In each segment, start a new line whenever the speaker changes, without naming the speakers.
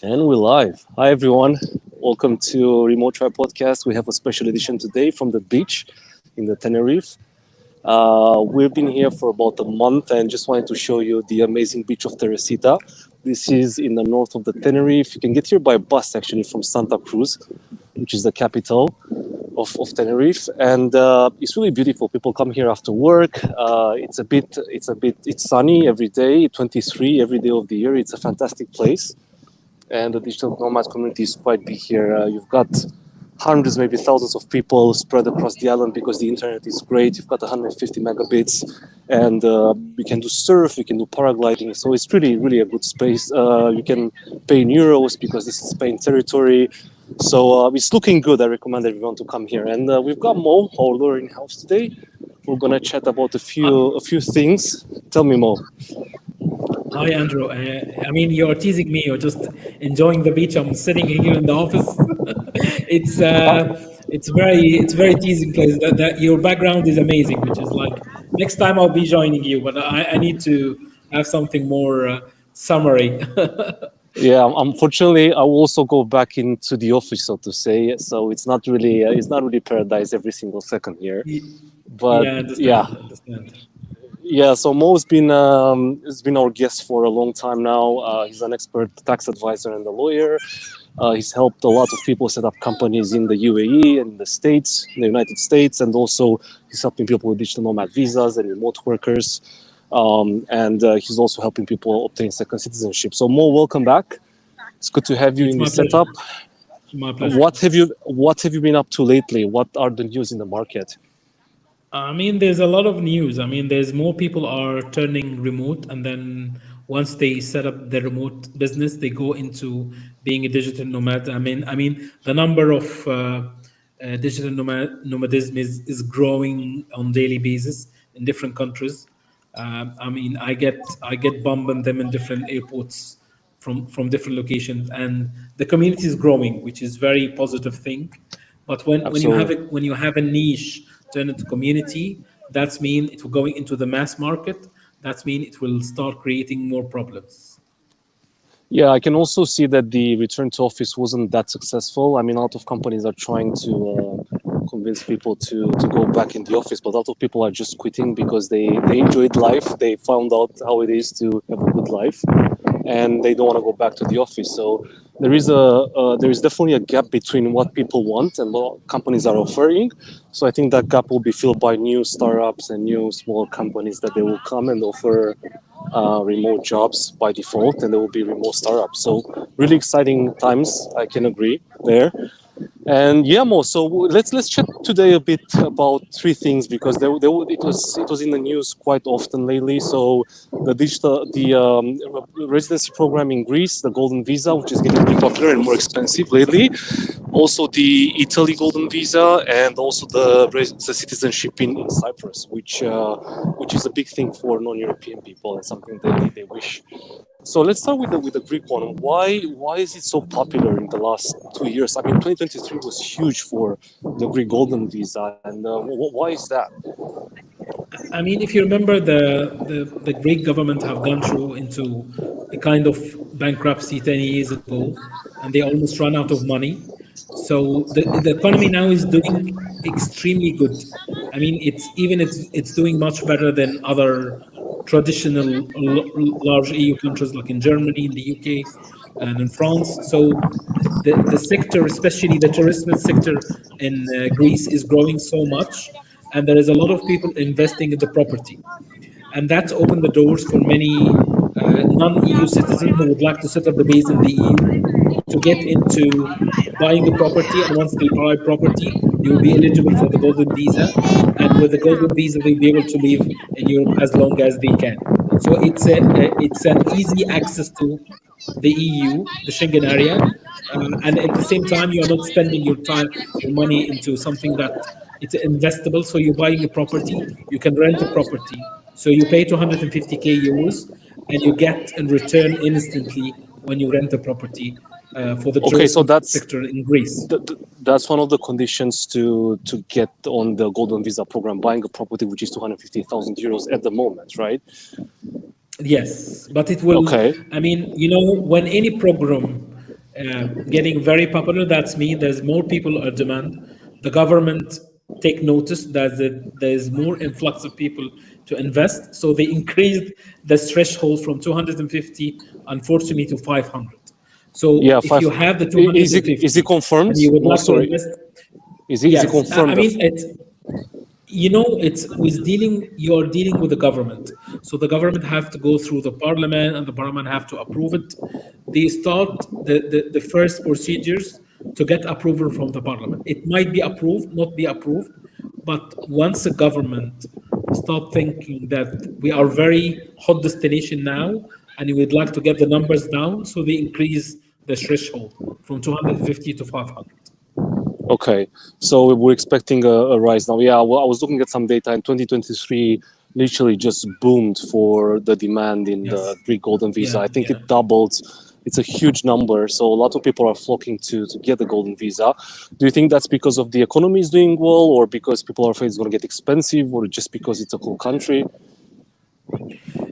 And we're live. Hi, everyone. Welcome to Remote Try Podcast. We have a special edition today from the beach in the Tenerife. We've been here for about a month and just wanted to show you the amazing beach of Teresita. This is in the north of the Tenerife. You can get here by bus actually from Santa Cruz, which is the capital of Tenerife, and it's really beautiful. People come here after work. It's sunny every day, 23 every day of the year. It's a fantastic place, and the digital nomad community is quite big here. You've got hundreds, maybe thousands of people spread across the island because the internet is great. You've got 150 megabits, and you can do surf, you can do paragliding. So it's really a good space. You can pay in euros because this is Spain territory. So it's looking good. I recommend everyone to come here. And we've got Mo, our lawyer in house today. We're gonna chat about a few things. Tell me, Mo.
Hi, Andrew. You're teasing me. You're just enjoying the beach. I'm sitting here in the office. it's it's very teasing place. That your background is amazing, which is like next time I'll be joining you, but I need to have something more summary.
Yeah, unfortunately, I will also go back into the office, so to say. So it's not really paradise every single second here. But
Yeah,
yeah,
understand.
yeah. So Mo's been has been our guest for a long time now. He's an expert tax advisor and a lawyer. He's helped a lot of people set up companies in the UAE and the States, in the United States, and also he's helping people with digital nomad visas and remote workers. And he's also helping people obtain second citizenship. So Mo, welcome back. It's good to have you
It's
in
my
this
pleasure.
setup.
My pleasure.
What have you been up to lately? What are the news in the market?
There's a lot of news. There's more people are turning remote, and then once they set up their remote business, they go into being a digital nomad. The number of digital nomadism is growing on daily basis in different countries. I get bumping them in different airports from different locations, and the community is growing, which is very positive thing. But
Absolutely.
when you have a niche turn into community, that's mean it will going into the mass market. That's mean it will start creating more problems.
Yeah, I can also see that the return to office wasn't that successful. I mean, a lot of companies are trying to convince people to go back in the office, but a lot of people are just quitting because they enjoyed life. They found out how it is to have a good life, and they don't want to go back to the office. So there is definitely a gap between what people want and what companies are offering. So I think that gap will be filled by new startups and new small companies that they will come and offer remote jobs by default, and there will be remote startups. So really exciting times. I can agree there. And yeah, Mo. So let's chat today a bit about three things because it was in the news quite often lately. So the residency program in Greece, the Golden Visa, which is getting really popular and more expensive lately. Also the Italy Golden Visa, and also the citizenship in Cyprus, which is a big thing for non-European people and something they wish. So let's start with the Greek one. Why is it so popular in the last 2 years? I mean, 2023 was huge for the Greek Golden Visa, and why is that?
If you remember, the Greek government have gone through into a kind of bankruptcy 10 years ago, and they almost run out of money. So the economy now is doing extremely good. It's doing much better than other traditional large EU countries like in Germany, in the UK, and in France. So the sector, especially the tourism sector in Greece, is growing so much, and there is a lot of people investing in the property, and that's opened the doors for many non-EU citizens who would like to set up the base in the EU to get into buying a property. And once they buy property, they will be eligible for the golden visa, and with the golden visa, they'll be able to live in Europe as long as they can. So it's an easy access to the EU, the Schengen area, and at the same time, you are not spending your money into something that it's investable. So you're buying a property, you can rent a property. So you pay 250k euros, and you get in return instantly when you rent a property for the
Okay, so
tourism
that's
sector in Greece.
that's one of the conditions to get on the Golden Visa program, buying a property which is 250,000 euros at the moment, right?
Yes, but it will.
Okay.
When any program getting very popular. That's mean there's more people are demand. The government take notice that there's more influx of people to invest, so they increased the threshold from 250, unfortunately, to 500. So
Yeah,
if
five.
you have the
Is it
250
confirmed?
and you would
No,
like to
sorry.
invest,
Is it
yes, I
confirmed?
mean it's, it's with dealing, you're dealing with the government, so the government have to go through the parliament and the parliament have to approve it. They start the first procedures to get approval from the parliament. It might be approved, not be approved, but once the government start thinking that we are very hot destination now and we would like to get the numbers down, so they increase the threshold from 250 to 500.
Okay, so we're expecting a rise now. Yeah, well, I was looking at some data in 2023, literally just boomed for the demand in the
Yes.
Greek Golden Visa.
Yeah,
I think
yeah.
it doubled. It's a huge number. So a lot of people are flocking to get the Golden Visa. Do you think that's because of the economy is doing well, or because people are afraid it's going to get expensive, or just because it's a cool country?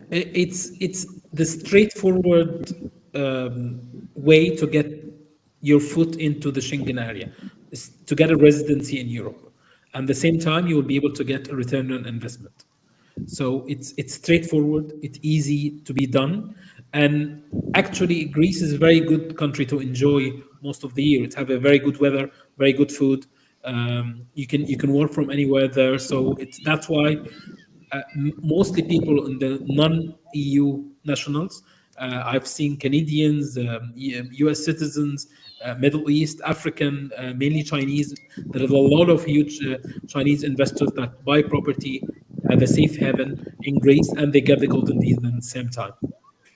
It's the straightforward way to get your foot into the Schengen area, is to get a residency in Europe. And at the same time, you will be able to get a return on investment. So it's straightforward, it's easy to be done, and actually Greece is a very good country to enjoy most of the year. It have a very good weather, very good food. You can work from anywhere there, so it's that's why mostly people in the non-EU nationals. I've seen Canadians, US citizens, Middle East, African, mainly Chinese. There is a lot of huge Chinese investors that buy property at the safe haven in Greece and they get the golden visa at the same time.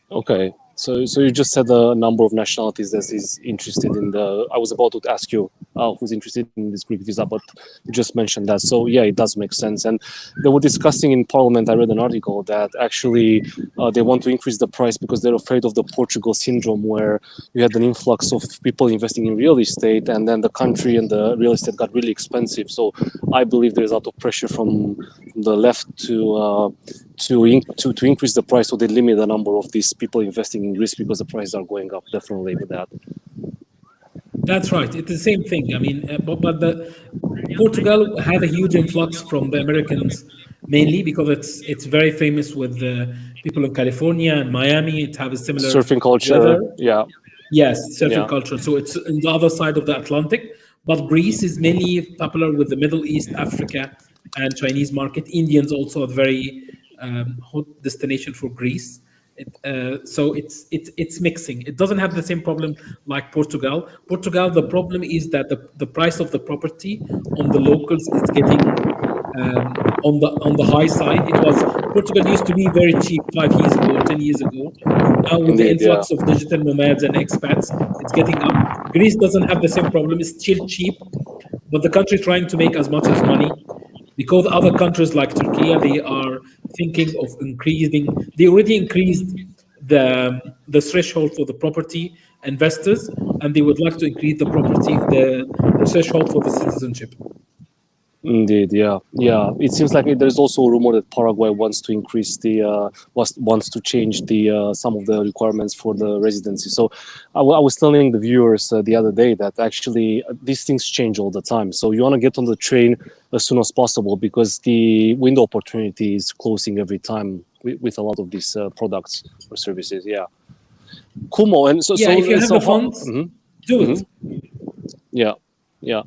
Okay. So you just said a number of nationalities that is interested in the. I was about to ask you who's interested in this Greek visa, but you just mentioned that. So yeah, it does make sense. And they were discussing in Parliament. I read an article that actually they want to increase the price because they're afraid of the Portugal syndrome, where you had an influx of people investing in real estate, and then the country and the real estate got really expensive. So I believe there's a lot of pressure from the left to increase the price, so they limit the number of these people investing in Greece because the prices are going up. Definitely with that.
That's right. It's the same thing. I mean, but the Portugal had a huge influx from the Americans, mainly because it's very famous with the people in California and Miami. It have a similar
Surfing culture,
weather.
yeah,
Yes, surfing
yeah.
culture. So it's on the other side of the Atlantic. But Greece is mainly popular with the Middle East, Africa, and Chinese market. Indians also a very hot destination for Greece. So it's mixing. It doesn't have the same problem like Portugal. Portugal, the problem is that the price of the property on the locals is getting on the high side. It was Portugal used to be very cheap 5 years ago, 10 years ago. Now with the
Indeed, yeah.
influx of digital nomads and expats, it's getting up. Greece doesn't have the same problem; it's still cheap, but the country trying to make as much as money because other countries like Turkey they are thinking of increasing. They already increased the threshold for the property investors, and they would like to increase the threshold for the citizenship.
Indeed, yeah, yeah. It seems like there's also a rumor that Paraguay wants to increase the wants to change the some of the requirements for the residency. So, I was telling the viewers the other day that actually these things change all the time. So you want to get on the train as soon as possible because the window opportunity is closing every time with a lot of these products or services. Yeah, Kumo, and so
Yeah, if you
so
have
so
the
how,
funds, do it.
yeah, yeah.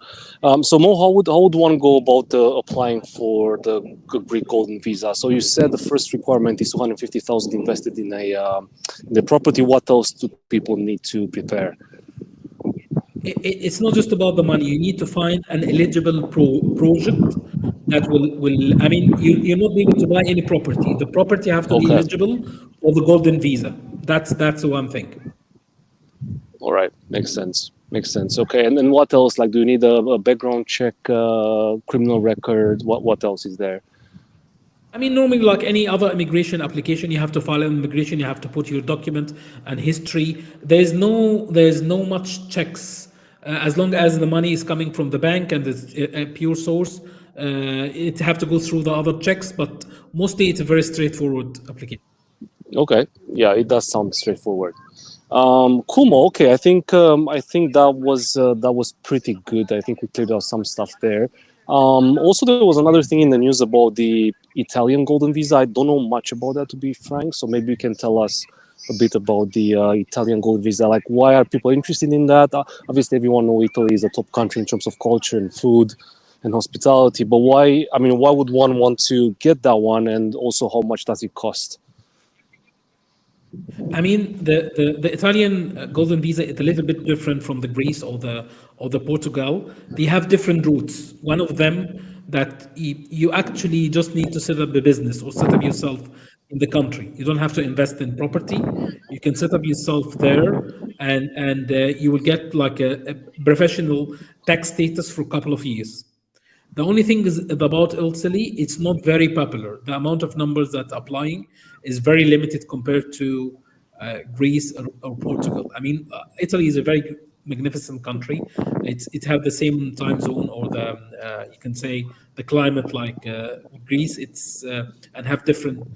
So Mo, how would one go about applying for the Greek Golden Visa? So you said the first requirement is 250,000 invested in the property. What else do people need to prepare?
It's not just about the money. You need to find an eligible project that will. I mean, you're not able to buy any property. The property have to be
Okay,
eligible for the golden visa. That's the one thing.
all right, makes sense. Makes sense. Okay, and then what else? Like, do you need a background check, criminal record? What else is there?
I mean, normally, like any other immigration application, you have to file an immigration. You have to put your document and history. There's no much checks as long as the money is coming from the bank and it's a pure source. It have to go through the other checks, but mostly it's a very straightforward application.
Okay, yeah, it does sound straightforward. Kumo, okay, I think that was pretty good. I think we cleared out some stuff there. Also, there was another thing in the news about the Italian golden visa. I don't know much about that, to be frank. So maybe you can tell us a bit about the Italian gold visa. Like, why are people interested in that? Obviously, everyone knows Italy is a top country in terms of culture and food and hospitality. But why? I mean, why would one want to get that one? And also, how much does it cost?
I mean, the Italian golden visa is a little bit different from the Greece or the Portugal. They have different routes. One of them that you actually just need to set up a business or set up yourself in the country. You don't have to invest in property. You can set up yourself there, and you will get like a professional tax status for a couple of years. The only thing is about Italy, it's not very popular. The amount of numbers that applying is very limited compared to Greece or Portugal. I mean, Italy is a very magnificent country. It have the same time zone or the you can say the climate like Greece. It's and have different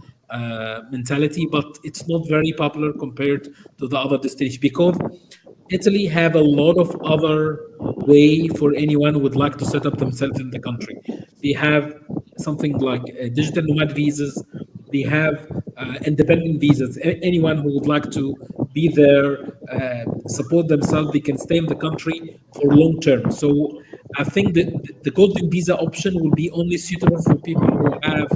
mentality, but it's not very popular compared to the other destinations because Italy have a lot of other way for anyone who would like to set up themselves in the country. They have something like digital nomad visas. They have independent visas. Anyone who would like to be there, support themselves, they can stay in the country for long term. So I think that the golden visa option will be only suitable for people who have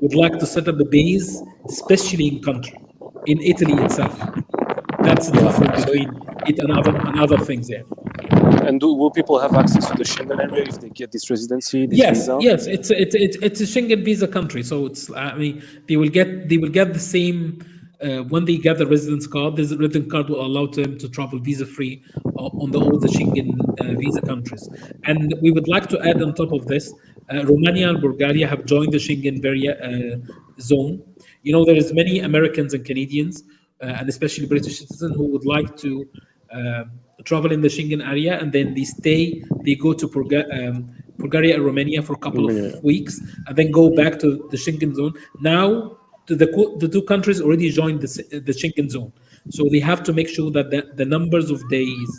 would like to set up a base, especially in country, in Italy itself. That's the
Yeah.
difference
So,
between it and other things there.
and will people have access to the Schengen area if they get this residency, this
Yes,
visa?
yes, it's a Schengen visa country, so it's I mean they will get the same when they get the residence card. This residence card will allow them to travel visa free on the all the Schengen visa countries. And we would like to add on top of this, Romania and Bulgaria have joined the Schengen zone. You know there is many Americans and Canadians and especially British citizens who would like to travel in the Schengen area, and then they go to Bulgaria and Romania for a couple of
Yeah.
weeks, and then go back to the Schengen zone. Now, the two countries already joined the Schengen zone, so they have to make sure that the numbers of days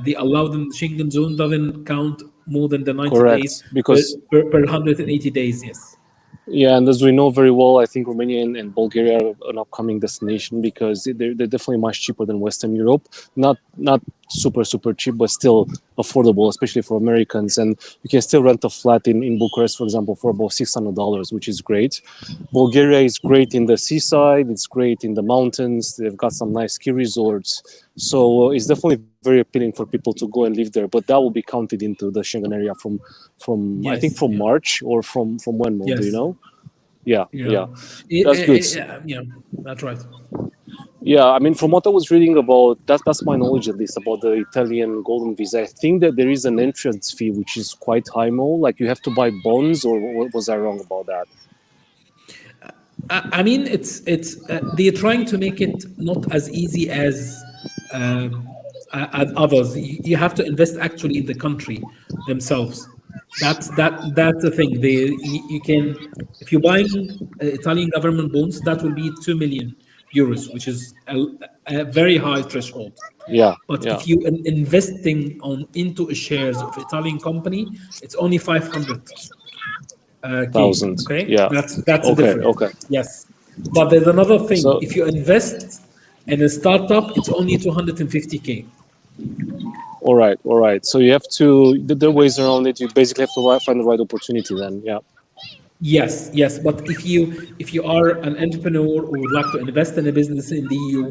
they allowed in the Schengen zone doesn't count more than the 90 days
Correct. Because
per 180 days. Yes.
yeah, and as we know very well, I think Romania and Bulgaria are an upcoming destination because they're definitely much cheaper than Western Europe. Not super cheap, but still affordable, especially for Americans. And you can still rent a flat in Bucharest, for example, for about $600, which is great. Bulgaria is great in the seaside. It's great in the mountains. They've got some nice ski resorts. So it's definitely very appealing for people to go and live there. But that will be counted into the Schengen area from I think
Yes.
from
Yeah.
March or from when, Mo? Do you
Yes.
know? Yeah,
Yeah.
yeah, that's good.
Yeah. That's right.
Yeah, I mean, from what I was reading about, that's my knowledge at least about the Italian golden visa. I think that there is an entrance fee which is quite high, Mo. Like you have to buy bonds, or was I wrong about that?
I mean, it's they're trying to make it not as easy as others. You have to invest actually in the country themselves. That's the thing. You can if you're buying Italian government bonds, that will be 2 million euros, which is a very high threshold.
Yeah,
But
yeah,
if you investing on into a shares of Italian company, it's only 500 K.
thousand.
Okay,
Yeah.
that's
Okay,
different.
okay.
Yes, but there's another thing.
So,
If you invest in a startup, it's only 250K.
all right. So you have to. There are ways around it. You basically have to find the right opportunity. Then, yeah.
Yes, yes. But if you are an entrepreneur who would like to invest in a business in the EU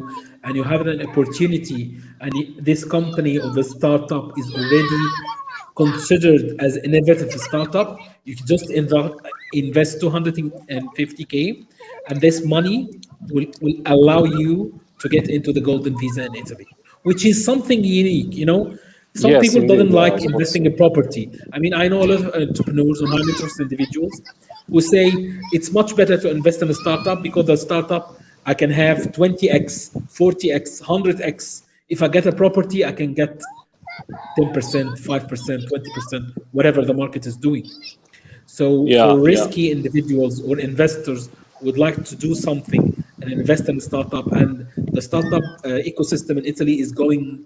and you have an opportunity and this company or the startup is already considered as an innovative startup, you can just invest 250K, and this money will allow you to get into the golden visa in Italy, which is something unique. Some
Yes,
people
indeed.
doesn't
Yeah, I
like
was about to
investing
say.
in property. I mean, I know a lot of entrepreneurs or high net worth individuals who say it's much better to invest in a startup because the startup I can have 20x, 40x, 100x. If I get a property, I can get 10%, 5%, 20%, whatever the market is doing. So
Yeah,
for
yeah.
risky individuals or investors who would like to do something and invest in a startup. And the startup ecosystem in Italy is going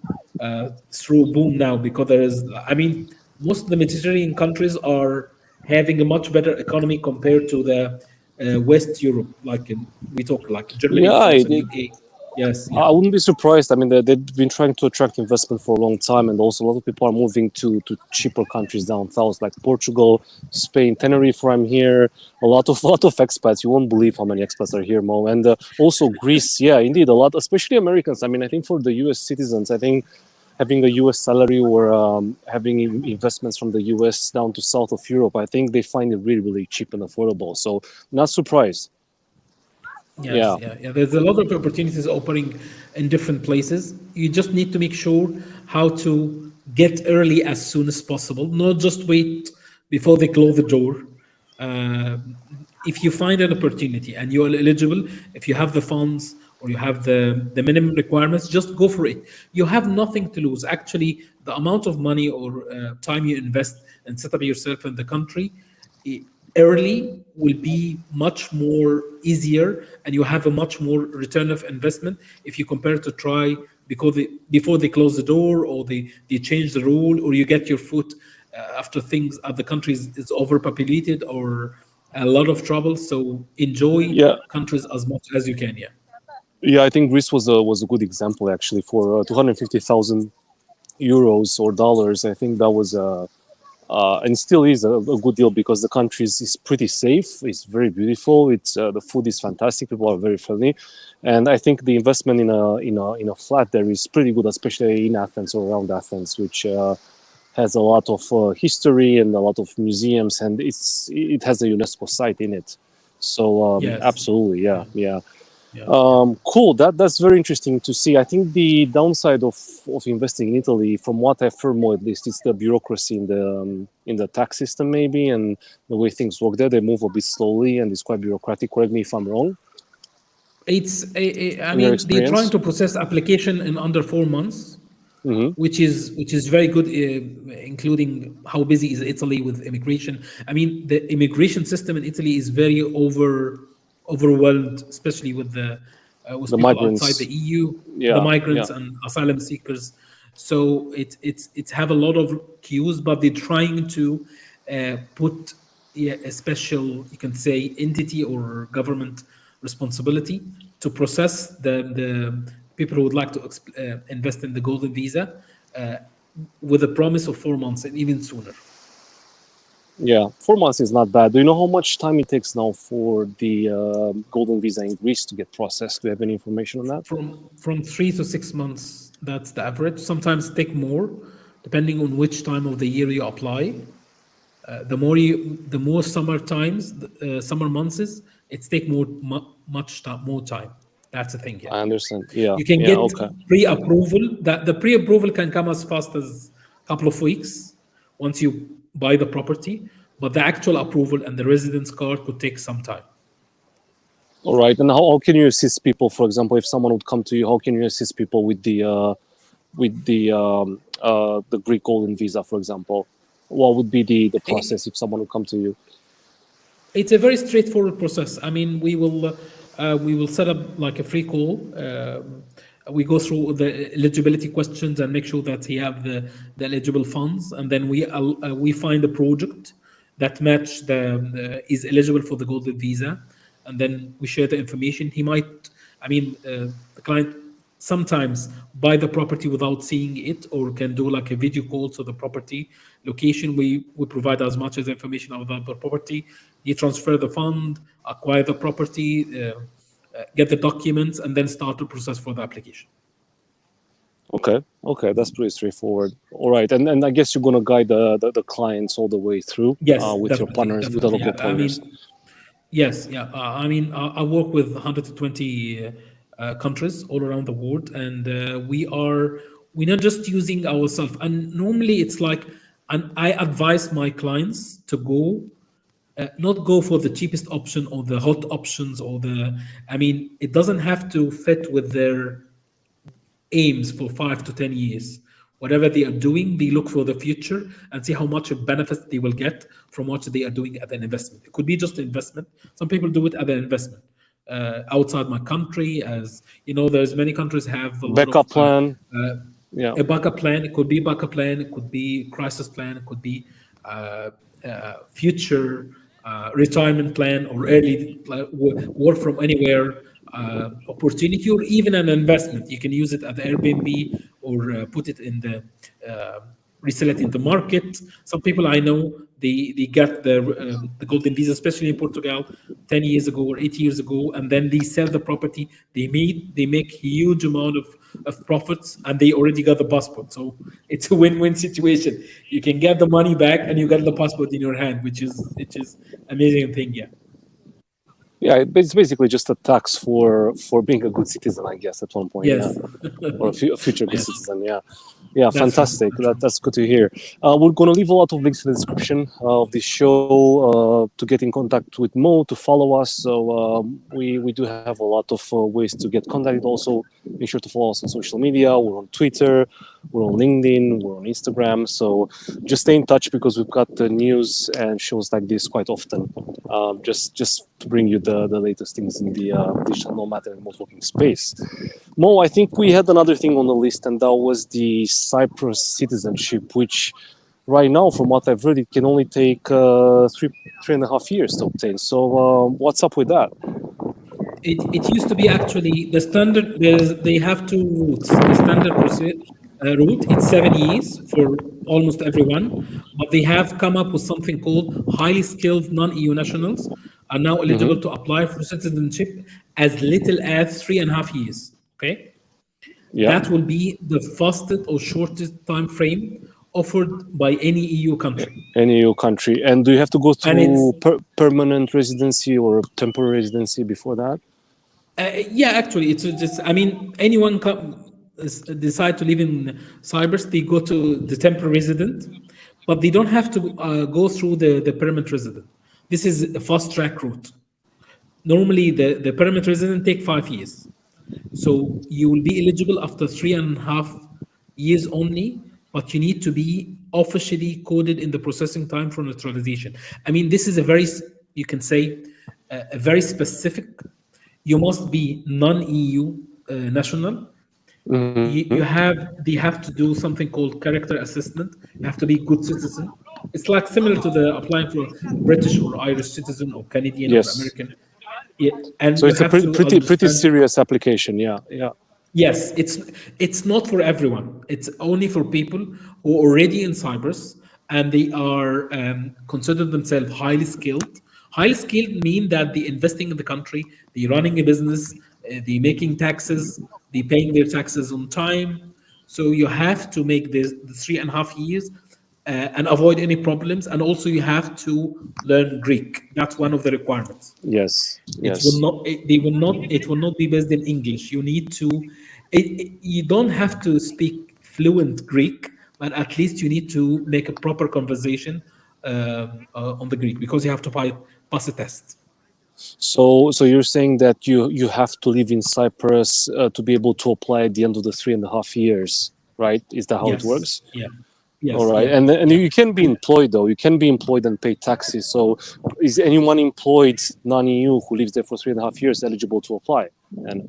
through boom now because there is, I mean, most of the Mediterranean countries are having a much better economy compared to the West Europe, like we talk like Germany,
Yeah,
France, and UK. Yes, yeah.
I wouldn't be surprised. I mean, they've been trying to attract investment for a long time, and also a lot of people are moving to cheaper countries down south, like Portugal, Spain, Tenerife. Where I'm here, a lot of lot of expats. You won't believe how many expats are here, Mo. And also Greece. Yeah, indeed, a lot, especially Americans. I mean, I think for the U.S. citizens, I think having a U.S. salary or having investments from the U.S. down to south of Europe, I think they find it really, really cheap and affordable. So, not surprised.
Yes,
Yeah.
yeah, yeah. There's a lot of opportunities opening in different places. You just need to make sure how to get early as soon as possible, not just wait before they close the door. Uh, if you find an opportunity and you are eligible, if you have the funds or you have the minimum requirements, just go for it. You have nothing to lose. Actually, the amount of money or time you invest and set up yourself in the country i- early will be much more easier, and you have a much more return of investment if you compare to try because before they close the door or they change the rule or you get your foot after things the country is overpopulated or a lot of trouble. So enjoy
Yeah.
countries as much as you can. Yeah.
Yeah, I think Greece was a good example actually for 250,000 euros or dollars. I think that was and still is a good deal because the country is pretty safe. It's very beautiful. It's the food is fantastic. People are very friendly, and I think the investment in a flat there is pretty good, especially in Athens or around Athens, which has a lot of history and a lot of museums, and it has a UNESCO site in it. So
Yes.
absolutely, yeah,
Yeah.
yeah.
Yeah. Yeah.
Cool. That's very interesting to see. I think the downside of investing in Italy, from what I've heard more at least, is the bureaucracy in the tax system maybe, and the way things work there. They move a bit slowly, and it's quite bureaucratic. Correct me if I'm wrong.
I
In your
mean, they're trying
experience.
to process application in under 4 months,
Mm-hmm.
which is very good, including how busy is Italy with immigration. I mean, the immigration system in Italy is very overwhelmed, especially with
The
people outside the
migrants.
EU, the
Yeah, yeah.
migrants and asylum seekers. So it's have a lot of queues, but they're trying to put, yeah, a special, you can say, entity or government responsibility to process the people who would like to invest in the golden visa uh, with a promise of 4 months and even sooner.
Yeah, 4 months is not bad. Do you know how much time it takes now for the golden visa in Greece to get processed? Do you have any information on that?
From 3 to 6 months, that's the average. Sometimes take more, depending on which time of the year you apply. The more summer times, summer months is, it's take much time, more time. That's the thing. Yeah,
I understand. Yeah,
you can
yeah,
get
okay.
pre-approval. That the pre-approval can come as fast as a couple of weeks once you buy the property, but the actual approval and the residence card could take some time.
All right. And how can you assist people? For example, if someone would come to you, how can you assist people with the Greek golden visa, for example? What would be the
It,
process if someone would come to you?
It's a very straightforward process. I mean, we will set up like a free call. We go through the eligibility questions and make sure that he have the eligible funds, and then we find a project that match the is eligible for the golden visa, and then we share the information. He might, I mean, the client sometimes buy the property without seeing it or can do like a video call to the property location. We provide as much as information about the property. You transfer the fund, acquire the property, get the documents, and then start the process for the application.
Okay. Okay. That's pretty straightforward. All right. And I guess you're going to guide the clients all the way through
Yes,
with your
definitely,
partners, with the
definitely.
local
I
partners.
mean, yes, yeah. I mean, I work with 120 countries all around the world, and we're not just using ourselves. And normally, it's like, and I advise my clients to not go for the cheapest option or the hot options or the. I mean, it doesn't have to fit with their aims for 5 to 10 years. Whatever they are doing, they look for the future and see how much of benefits they will get from what they are doing as an investment. It could be just investment. Some people do it as an investment. outside my country. As you know, there's many countries have a lot of
Backup plan.
uh,
Yeah.
a backup plan. It could be backup plan. It could be crisis plan. It could be future retirement plan or early work from anywhere opportunity, or even an investment. You can use it at Airbnb or put it in the uh, resell it in the market. Some people I know, they got the golden visa, especially in Portugal, 10 years ago or 8 years ago, and then they sell the property. They make huge amount of profits, and they already got the passport. So it's a win-win situation. You can get the money back, and you got the passport in your hand, which is amazing thing. Yeah.
Yeah, it's basically just a tax for being a good citizen, I guess, at one point. Yeah,
Yes.
or a future good
Yes.
citizen. Yeah, yeah,
That's right.
fantastic.
That's right.
That's good to hear. We're gonna leave a lot of links in the description of this show to get in contact with Mo, to follow us. So we do have a lot of ways to get contacted. Also, make sure to follow us on social media. We're on Twitter, we're on LinkedIn, we're on Instagram. So just stay in touch, because we've got the news and shows like this quite often. Just to bring you the latest things in the digital nomad and remote working space. Mo, I think we had another thing on the list, and that was the Cyprus citizenship, which right now, from what I've read, it can only take 3.5 years to obtain. So what's up with that?
It used to be actually the standard. They have two routes. The standard route, it's 7 years for almost everyone, but they have come up with something called highly skilled non-EU nationals are now eligible to apply for citizenship as little as 3.5 years. Okay,
Yeah,
that will be the fastest or shortest time frame offered by any EU country,
any EU country. And do you have to go
and it's
through permanent residency or temporary residency before that?
yeah, actually, it's just, I mean, anyone decide to live in Cyprus, they go to the temporary resident, but they don't have to go through the permanent resident. This is a fast track route. Normally, the permanent resident take 5 years. So you will be eligible after 3.5 years only, but you need to be officially coded in the processing time for naturalization. I mean, this is a very, you can say, a very specific. You must be non-EU national.
Mm-hmm.
You have They have to do something called character assessment. You have to be good citizen. It's like similar to the applying for British or Irish citizen or Canadian or
Yes.
American. Yeah, and
So
you
it's a
have to
pretty
understand.
serious application. Yeah, yeah.
Yes, it's not for everyone. It's only for people who are already in Cyprus and they are consider themselves highly skilled. Highly skilled mean that they investing in the country, they running a business, they making taxes, they paying their taxes on time. So you have to make the 3.5 years and avoid any problems. And also you have to learn Greek. That's one of the requirements.
Yes,
It will
yes.
not they will not it will not be based in English. You need to you don't have to speak fluent Greek, but at least you need to make a proper conversation on the Greek, because you have to pass a test.
So you're saying that you have to live in Cyprus to be able to apply at the end of the 3.5 years, right? Is that how it
Yes.
works?
Yeah.
All
Yes.
right,
Yeah.
and
Yeah.
you can be employed though. You can be employed and pay taxes. So is anyone employed non-EU who lives there for 3.5 years eligible to apply? And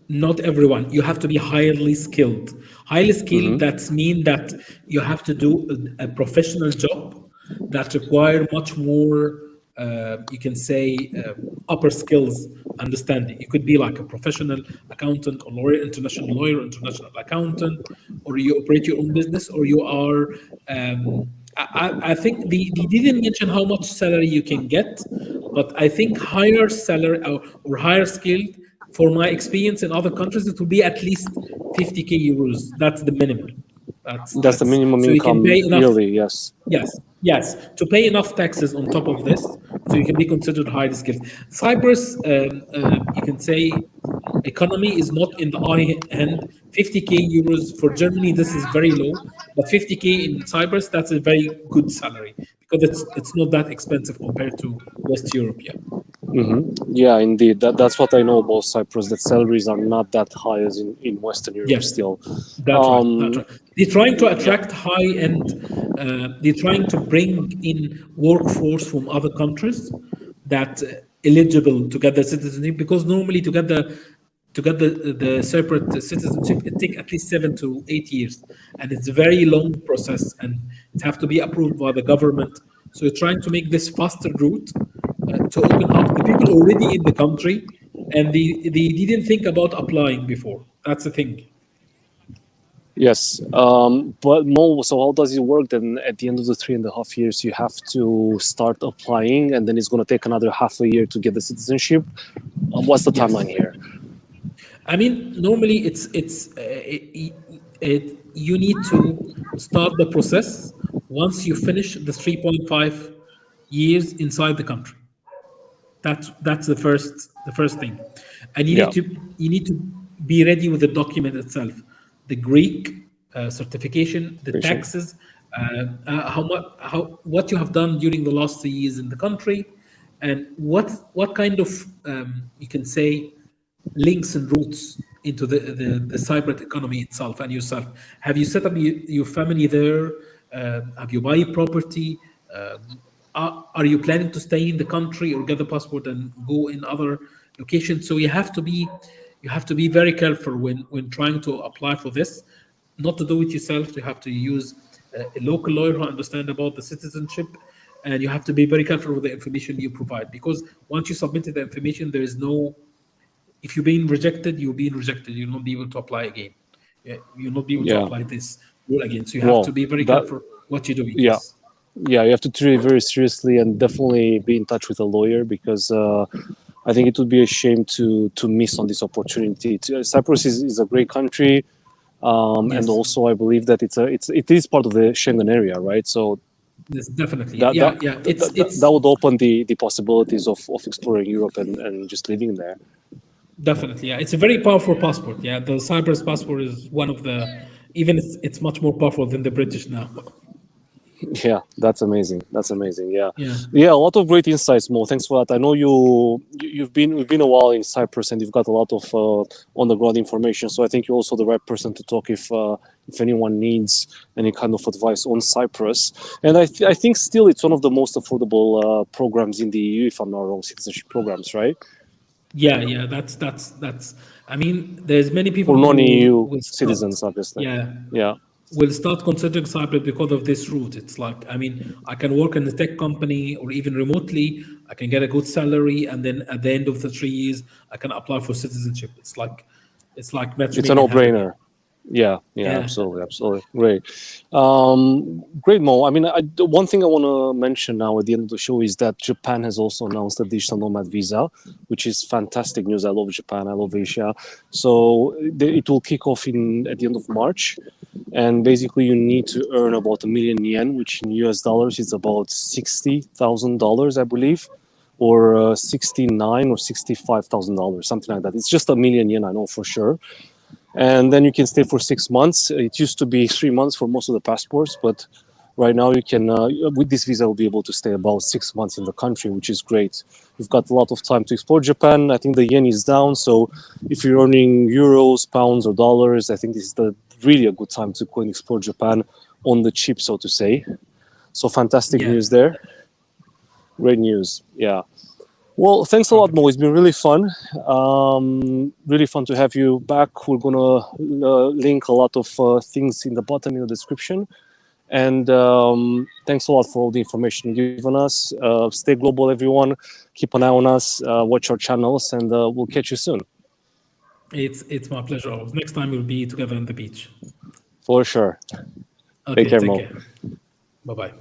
Not everyone. You have to be highly skilled. Highly skilled, that's mean that you have to do a professional job that require much more, you can say, upper skills understanding. You could be like a professional accountant or lawyer, international accountant, or you operate your own business, or you are. I think they didn't mention how much salary you can get, but I think higher salary or higher skilled, for my experience in other countries, it will be at least 50k euros. That's the minimum.
that's the
That's
minimum
so you can pay
income
enough.
yearly. Yes.
Yes, yes, to pay enough taxes on top of this, so you can be considered highly skilled. Cyprus, you can say, economy is not in the high end. 50k euros for Germany, this is very low, but 50k in Cyprus, that's a very good salary, because it's not that expensive compared to West Europe. Yeah.
Yeah, indeed. That's what I know about Cyprus. That salaries are not that high as in Western Europe
Yes.
still.
That's right. That's right. They're trying to
Yeah.
attract high end. They're trying to bring in workforce from other countries that eligible to get the citizenship, because normally to get the separate citizenship, it takes at least 7 to 8 years, and it's a very long process, and it have to be approved by the government. So you're trying to make this faster route to open up the people already in the country, and they didn't think about applying before. That's the thing.
Yes, but Mo, so how does it work then? At the end of the 3.5 years, you have to start applying, and then it's going to take another half a year to get the citizenship. What's the timeline
Yes.
here?
I mean, normally you need to start the process once you finish the 3.5 years inside the country. That's the first thing, and you
Yeah,
need to you need to be ready with the document itself, the Greek certification, the
patient.
taxes, how much, how what you have done during the last 3 years in the country, and what kind of, you can say, links and roots into the Cypriot economy itself and yourself. Have you set up your family there? Have you buy property? Are you planning to stay in the country or get the passport and go in other locations? So you have to be very careful when trying to apply for this. Not to do it yourself. You have to use a local lawyer who understand about the citizenship, and you have to be very careful with the information you provide, because once you submitted the information, there is no, if you're being rejected, you're being rejected. You'll not be able to apply again. Yeah, you'll not be able to
Yeah.
apply this rule again. So you have to
Well,
be very
that
careful what you're doing.
yeah,
Yes.
yeah, you have to treat it very seriously and definitely be in touch with a lawyer because I think it would be a shame to miss on this opportunity. Cyprus is a great country, and
Yes.
also I believe that it is part of the Schengen area, right? So
Yes. Definitely.
that
Yeah.
that
Yeah.
that, that would open the possibilities of exploring Europe and just living there.
Definitely. Yeah. It's a very powerful passport. Yeah. The Cyprus passport is one of the, even it's much more powerful than the British now.
Yeah, that's amazing. That's amazing. Yeah,
Yeah.
yeah, a lot of great insights, Mo. Thanks for that. I know you've been a while in Cyprus and you've got a lot of on the ground information. So I think you're also the right person to talk if anyone needs any kind of advice on Cyprus. And I think still it's one of the most affordable programs in the EU, if I'm not wrong, citizenship programs, right?
Yeah. Yeah. That's. I mean, there's many people
For
who
non-EU
will start.
citizens, obviously.
Yeah.
Yeah.
Will start considering Cyprus because of this route. It's like, I mean, I can work in a tech company or even remotely. I can get a good salary, and then at the end of the 3 years, I can apply for citizenship. It's like match
It's a
made in heaven. Yeah.
no-brainer. Yeah, yeah,
Yeah.
absolutely, absolutely. Great. Great, Mo. I mean, one thing I want to mention now at the end of the show is that Japan has also announced the digital nomad visa, which is fantastic news. I love Japan. I love Asia. So it will kick off at the end of March. And basically, you need to earn about 1 million yen, which in US dollars is about $60,000, I believe, or 69 or $65,000, something like that. It's just 1 million yen, I know for sure. And then you can stay for 6 months. It used to be 3 months for most of the passports, but right now you can, with this visa, will be able to stay about 6 months in the country, which is great. You've got a lot of time to explore Japan. I think the yen is down, so if you're earning euros, pounds, or dollars, I think this is really a good time to go and explore Japan on the cheap, so to say. So fantastic
Yeah.
news there. Great news. Yeah. Well, thanks a lot,
Perfect.
Mo. It's been really fun. Really fun to have you back. We're gonna link a lot of things in the bottom in the description. And thanks a lot for all the information you've given us. Stay global, everyone. Keep an eye on us. Watch our channels, and we'll catch you soon.
It's my pleasure. Next time we'll be together on the beach.
For sure. Take
Okay.
care,
Take
Mo.
care. Bye bye.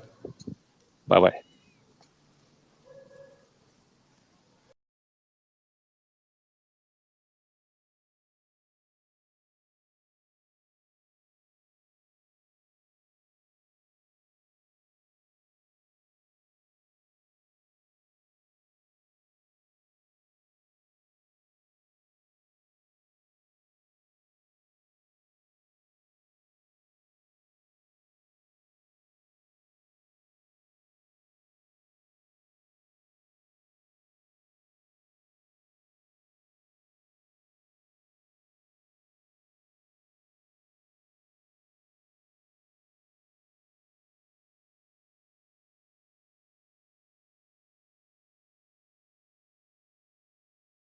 Bye bye.